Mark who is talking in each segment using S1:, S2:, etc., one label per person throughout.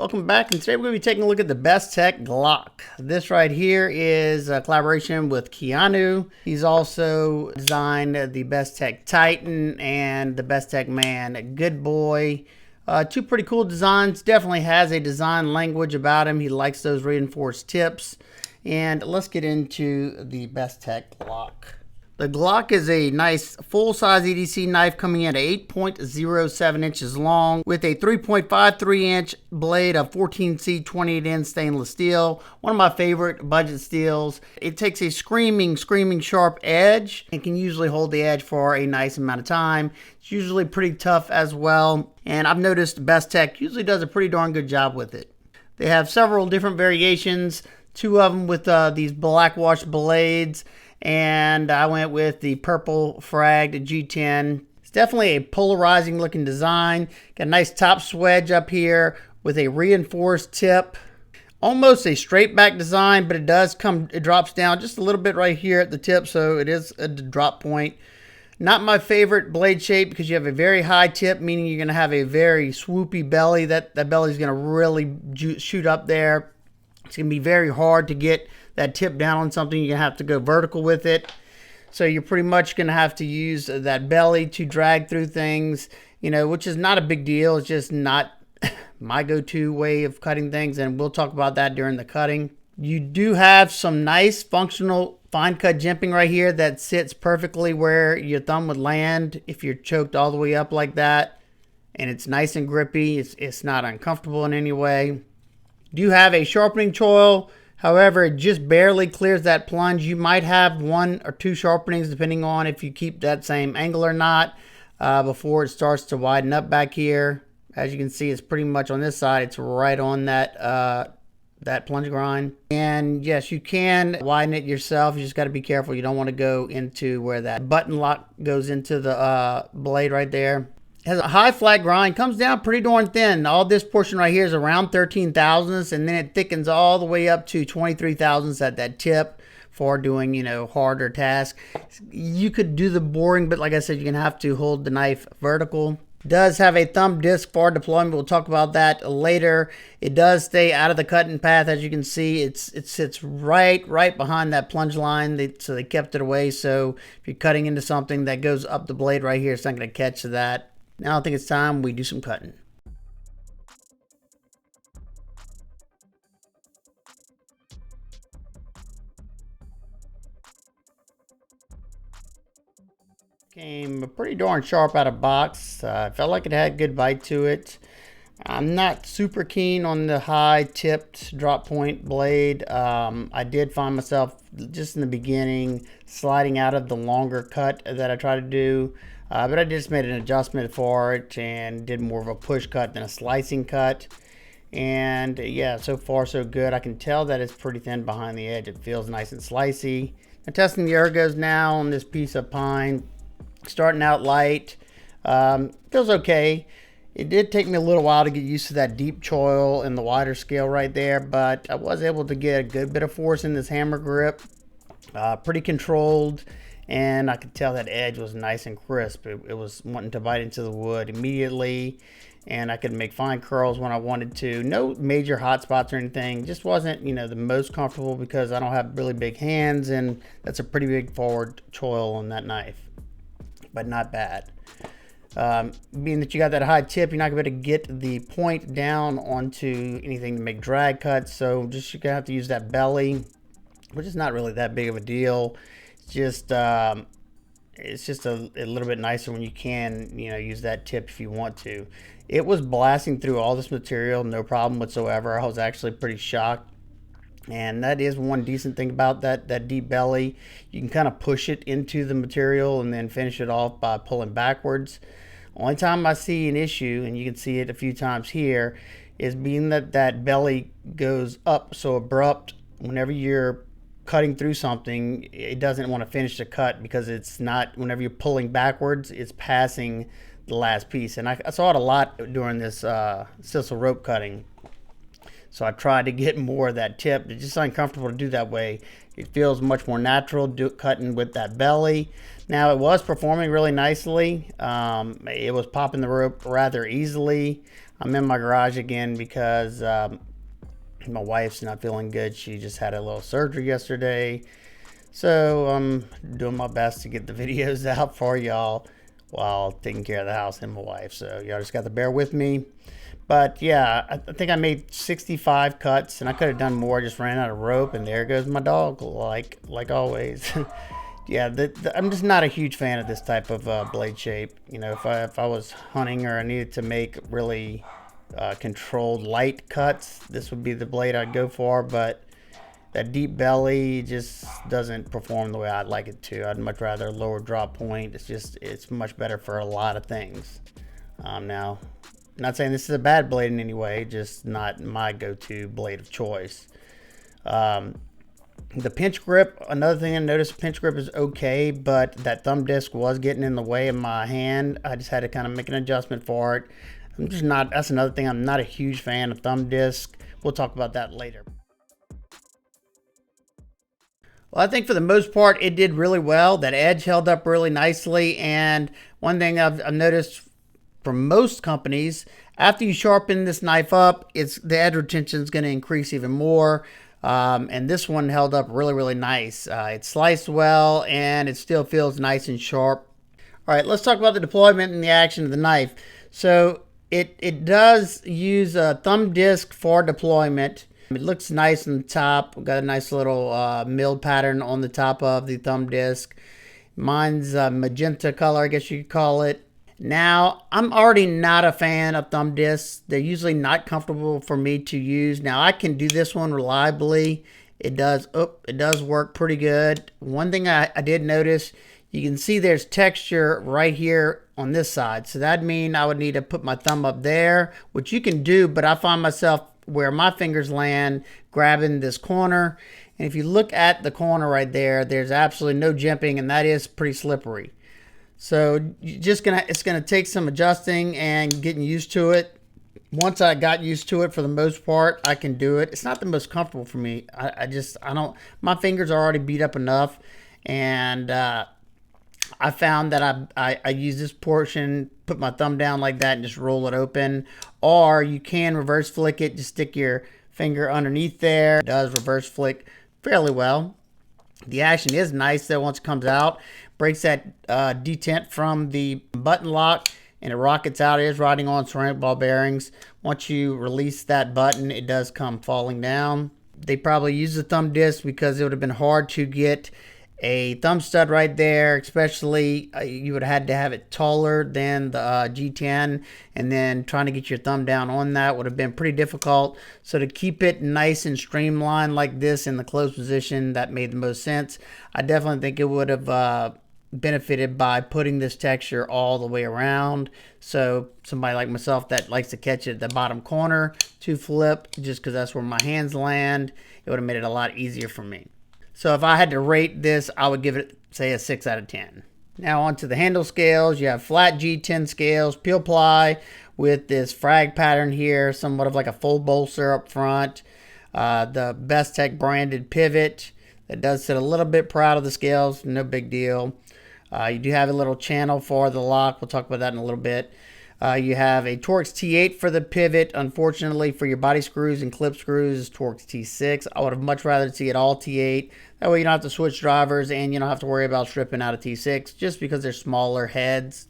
S1: Welcome back, and today we're going to be taking a look at the Bestech Glok. This right here is a collaboration with Keanu. He's also designed the Bestech Titan and the Bestech Man. Good boy. Two pretty cool designs. Definitely has a design language about him. He likes those reinforced tips. And let's get into the Bestech Glok. The Glok is a nice full-size EDC knife coming in at 8.07 inches long with a 3.53 inch blade of 14C 28N stainless steel. One of my favorite budget steels. It takes a screaming sharp edge and can usually hold the edge for a nice amount of time. It's usually pretty tough as well, and I've noticed Bestech usually does a pretty darn good job with it. They have several different variations, two of them with these black washed blades, and I went with the purple fragged G10. It's definitely a polarizing looking design. Got a nice top swedge up here with a reinforced tip. Almost a straight back design, but it drops down just a little bit right here at the tip, so it is a drop point. Not my favorite blade shape because you have a very high tip, meaning you're going to have a very swoopy belly. That belly is going to really shoot up there. It's going to be very hard to get that tip down on something. You're going to have to go vertical with it. So you're pretty much going to have to use that belly to drag through things, which is not a big deal. It's just not my go-to way of cutting things, and we'll talk about that during the cutting. You do have some nice functional fine cut jimping right here that sits perfectly where your thumb would land if you're choked all the way up like that. And it's nice and grippy. It's not uncomfortable in any way. You do have a sharpening choil. However, it just barely clears that plunge. You might have one or two sharpenings depending on if you keep that same angle or not before it starts to widen up back here. As you can see, it's pretty much on this side. It's right on that plunge grind. And yes, you can widen it yourself. You just got to be careful. You don't want to go into where that button lock goes into the blade right there. It has a high flat grind, comes down pretty darn thin. All this portion right here is around 13 thousandths, and then it thickens all the way up to 23 thousandths at that tip for doing, harder tasks. You could do the boring, but like I said, you're going to have to hold the knife vertical. It does have a thumb disc for deployment. We'll talk about that later. It does stay out of the cutting path. As you can see, it sits right behind that plunge line. So they kept it away. So if you're cutting into something that goes up the blade right here, it's not going to catch that. Now I think it's time we do some cutting. Came pretty darn sharp out of box. Felt like it had good bite to it. I'm not super keen on the high tipped drop point blade. I did find myself just in the beginning sliding out of the longer cut that I try to do. But I just made an adjustment for it and did more of a push cut than a slicing cut. And yeah, so far so good. I can tell that it's pretty thin behind the edge. It feels nice and slicey. I'm testing the ergos now on this piece of pine. Starting out light. Feels okay. It did take me a little while to get used to that deep choil and the wider scale right there, but I was able to get a good bit of force in this hammer grip. Pretty controlled. And I could tell that edge was nice and crisp. It was wanting to bite into the wood immediately, and I could make fine curls when I wanted to. No major hot spots or anything. Just wasn't, the most comfortable because I don't have really big hands, and that's a pretty big forward choil on that knife, but not bad. Being that you got that high tip, you're not going to be able to get the point down onto anything to make drag cuts, so you're going to have to use that belly, which is not really that big of a deal. It's just a little bit nicer when you can, use that tip if you want to. It was blasting through all this material, no problem whatsoever. I was actually pretty shocked. And that is one decent thing about that deep belly. You can kind of push it into the material and then finish it off by pulling backwards. Only time I see an issue, and you can see it a few times here, is being that belly goes up so abrupt whenever you're cutting through something. It doesn't want to finish the cut because it's not, whenever you're pulling backwards, it's passing the last piece. And I saw it a lot during this sisal rope cutting. So I tried to get more of that tip. It's just uncomfortable to do that way. It feels much more natural cutting with that belly. Now it was performing really nicely. It was popping the rope rather easily. I'm in my garage again because my wife's not feeling good. She just had a little surgery yesterday. So I'm doing my best to get the videos out for y'all while taking care of the house and my wife. So y'all just got to bear with me. But yeah, I think I made 65 cuts, and I could have done more. I just ran out of rope, and there goes my dog, like always. Yeah, I'm just not a huge fan of this type of blade shape. You know, if I was hunting or I needed to make really controlled light cuts, this would be the blade I'd go for. But that deep belly just doesn't perform the way I'd like it to. I'd much rather a lower drop point. It's much better for a lot of things. Now, not saying this is a bad blade in any way, just not my go-to blade of choice. The pinch grip, another thing I noticed, pinch grip is okay, but that thumb disc was getting in the way of my hand. I just had to kind of make an adjustment for it. I'm just not, that's another thing, I'm not a huge fan of thumb disc. We'll talk about that later. Well, I think for the most part, it did really well. That edge held up really nicely. And one thing I've noticed from most companies, after you sharpen this knife up, the edge retention is going to increase even more. And this one held up really nice. It sliced well, and it still feels nice and sharp. All right, let's talk about the deployment and the action of the knife. So it does use a thumb disc for deployment. It looks nice on the top. We've got a nice little milled pattern on the top of the thumb disc. Mine's magenta color, I guess you could call it. Now, I'm already not a fan of thumb discs. They're usually not comfortable for me to use. Now, I can do this one reliably. It does work pretty good. One thing I did notice, you can see there's texture right here on this side. So that'd mean I would need to put my thumb up there, which you can do, but I find myself where my fingers land grabbing this corner. And if you look at the corner right there, there's absolutely no jimping, and that is pretty slippery. So it's gonna take some adjusting and getting used to it. Once I got used to it, for the most part, I can do it. It's not the most comfortable for me. I don't. My fingers are already beat up enough, and I found that I use this portion, put my thumb down like that, and just roll it open. Or you can reverse flick it. Just stick your finger underneath there. It does reverse flick fairly well. The action is nice though once it comes out. Breaks that detent from the button lock, and it rockets out. It is riding on ceramic ball bearings. Once you release that button, it does come falling down. They probably use the thumb disc because it would have been hard to get a thumb stud right there, especially you would have had to have it taller than the G10, and then trying to get your thumb down on that would have been pretty difficult. So to keep it nice and streamlined like this in the closed position, that made the most sense. I definitely think it would have benefited by putting this texture all the way around. So somebody like myself that likes to catch it at the bottom corner to flip, just because that's where my hands land, it would have made it a lot easier for me. So if I had to rate this, I would give it, say, a 6 out of 10. Now onto the handle scales. You have flat G10 scales, peel ply with this frag pattern here, somewhat of like a full bolster up front. The Bestech branded pivot that does sit a little bit proud of the scales, no big deal. You do have a little channel for the lock. We'll talk about that in a little bit. You have a Torx T8 for the pivot. Unfortunately, for your body screws and clip screws, it's Torx T6. I would have much rather see it all T8. That way you don't have to switch drivers, and you don't have to worry about stripping out a T6 just because they're smaller heads.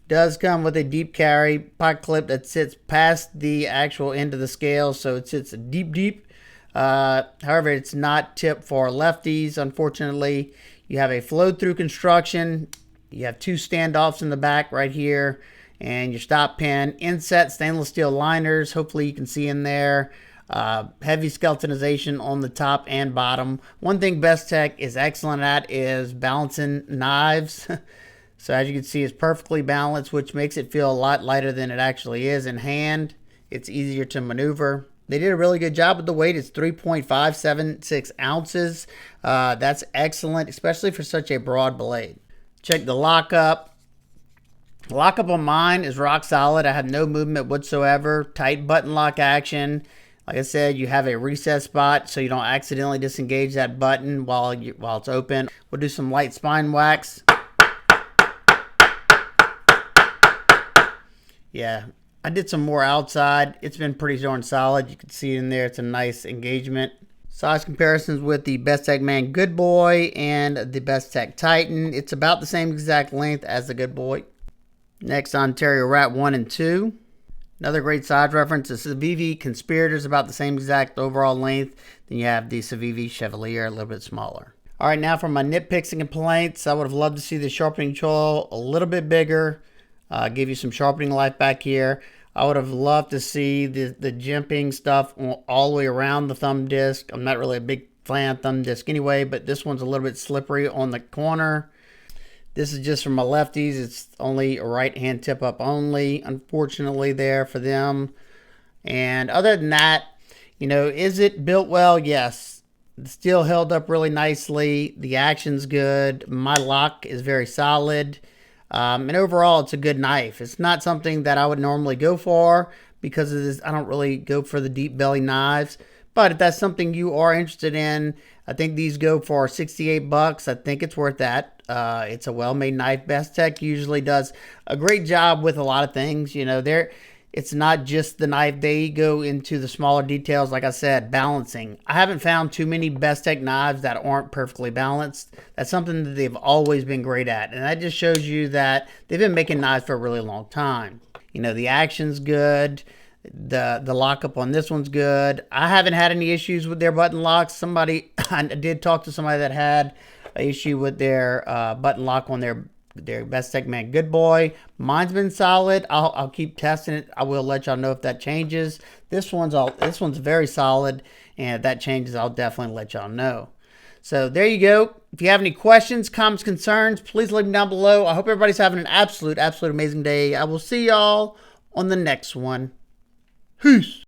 S1: Does come with a deep carry pocket clip that sits past the actual end of the scale, so it sits deep. However, it's not tipped for lefties, unfortunately. You have a flow-through construction. You have two standoffs in the back right here, and your stop pin. Inset stainless steel liners, hopefully you can see in there. Heavy skeletonization on the top and bottom. One thing Bestech is excellent at is balancing knives. So as you can see, it's perfectly balanced, which makes it feel a lot lighter than it actually is in hand. It's easier to maneuver. They did a really good job with the weight. It's 3.576 ounces. That's excellent, especially for such a broad blade. Check the lockup. Lockup on mine is rock solid. I have no movement whatsoever. Tight button lock action. Like I said, you have a reset spot so you don't accidentally disengage that button while it's open. We'll do some light spine wax. Yeah, I did some more outside. It's been pretty darn solid. You can see it in there. It's a nice engagement. Size comparisons with the Bestech Good Boy and the Bestech Titan. It's about the same exact length as the Good Boy. Next, Ontario Rat 1 and 2. Another great size reference. The Civivi Conspirator is about the same exact overall length. Then you have the Civivi Chevalier, a little bit smaller. All right, now for my nitpicks and complaints. I would have loved to see the sharpening choil a little bit bigger. Give you some sharpening life back here. I would have loved to see the jimping stuff all the way around the thumb disc. I'm not really a big fan of thumb disc anyway, but this one's a little bit slippery on the corner. This is just for my lefties. It's only a right hand tip up only, unfortunately, there for them. And other than that, you know, is it built well? Yes. The steel held up really nicely. The action's good. My lock is very solid. And overall, it's a good knife. It's not something that I would normally go for because of this. I don't really go for the deep belly knives. But if that's something you are interested in, I think these go for 68 bucks. I think it's worth that. It's a well-made knife. Bestech usually does a great job with a lot of things. You know, it's not just the knife. They go into the smaller details, like I said, balancing. I haven't found too many Bestech knives that aren't perfectly balanced. That's something that they've always been great at. And that just shows you that they've been making knives for a really long time. You know, the action's good. The lockup on this one's good. I haven't had any issues with their button locks. I did talk to somebody that had an issue with their button lock on their Bestech Good Boy. Mine's been solid. I'll keep testing it. I will let y'all know if that changes. This one's very solid, and if that changes, I'll definitely let y'all know. So there you go. If you have any questions, comments, concerns, please leave them down below. I hope everybody's having an absolute amazing day. I will see y'all on the next one. Peace.